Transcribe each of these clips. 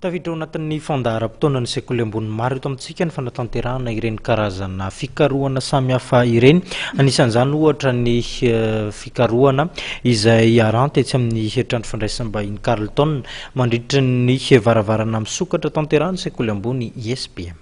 Tafiditra ao anatin'ny fandaharam-potoana ny sekoly ambony maro eto amintsika ny fanatanterahana ireny karazana fikarohana samihafa ireny. Anisan'izany ohatra ny fikarohana izay aranty etsy amin'ny trano fandraisam-bahiny Carleton mandritra ny varavarana misokatra tanterahana sekoly ambony ISPM.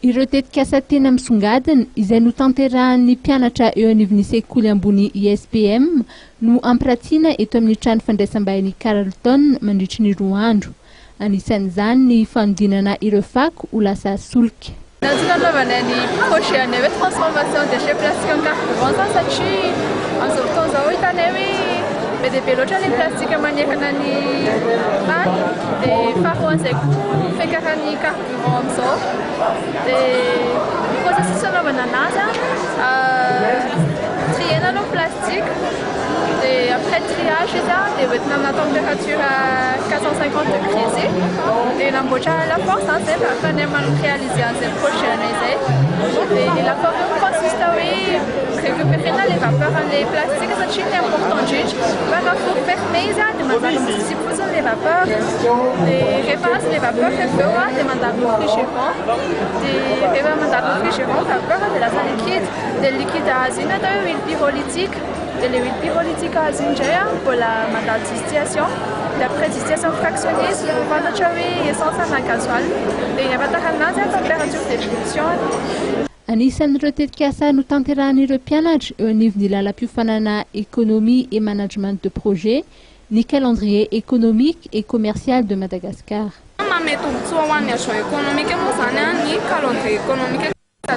Ireo tetikasa tena misongadina izay notanterahan'ny mpianatra eo anivon'ny sekoly ambony ISPM no ampirantiana eto amin'ny trano fandraisam-bahiny Carleton mandritra ny 2 andro. Anisan'izany ny fanodinana ireo fako ho lasa solika. Nananaovana ny projet ny transformation des déchets plastiques en carburant satria amin'izao fotoana izao hitanay hoe be dia be loatra ny plastika manerana ny tany dia faharoan'izay koa fiakaran'ny carburant amin'izao dia processus anaovana anazy triena aloha plastique et après triage izy dia hoentina amina température à 450 degrés dia namboatra lafaoro zany zay fa ny réaliser an'izay projet izay dia lafaoro io consiste hoe récupérer les vapeurs an'ilay plastique satria ny important indrindra fa lafaoro fermé izy dia mandalo misiposiny les vapeurs dia rehefa azy les vapeurs avy eo dia mandalo réfrigérant dia rehefa mandalo réfrigérant vapeur dia lasa liquide dia liquide azy iny atao hoe huile pyrolytique dia le huile pyrolytique azy indray mbola mandalo distillation dia après distillation fractionnée fantatra hoe essence na gasoil dia ny ahafantarana anazy température d'ébullition. Anisan'ireo tetikasa notanterahan'ireo mpianatra eo anivon'ny lalam-piofanana économie et management de projet ny calendrier économique et commercial de Madagascar. Mamety tombotsoa ho an'ny agent économique moa zany ny calendrier économique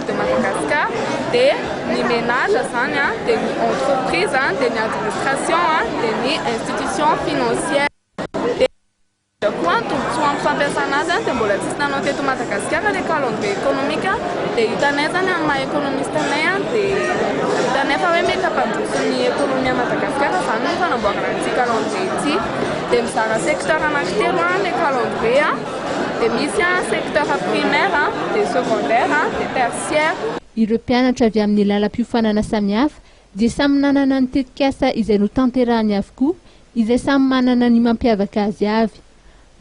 de Madagascar dia ny ménage zany dia ny entreprise dia ny administration dia ny institution financière. Koa tombotsoa amin'ny fampiasana azy dia mbola tsisy nanao teto Madagascar le calendrier économique dia hitanay zany amin'ny maha économiste anay dia hitanay fa hoe mety hampandroso ny économie Madagascar zany ny fanamboarana ity calendrier ity dia mizara secteur anankitelo le calendrier dia misy secteur primaire dia secondaire dia tertiaire. Ireo mpianatra avy amin'ny lalam-piofanana samihafa dia samy nanana ny tetikasa izay notanterahany avokoa izay samy manana ny mampiavaka azy avy.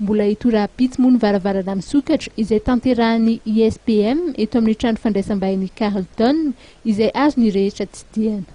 Mbola hitora-pitsy moa ny varavarana misokatra izay tanterahan'ny ISPM eto amin'ny trano fandraisam-bahiny Carleton izay azo ny rehetra tsy diana.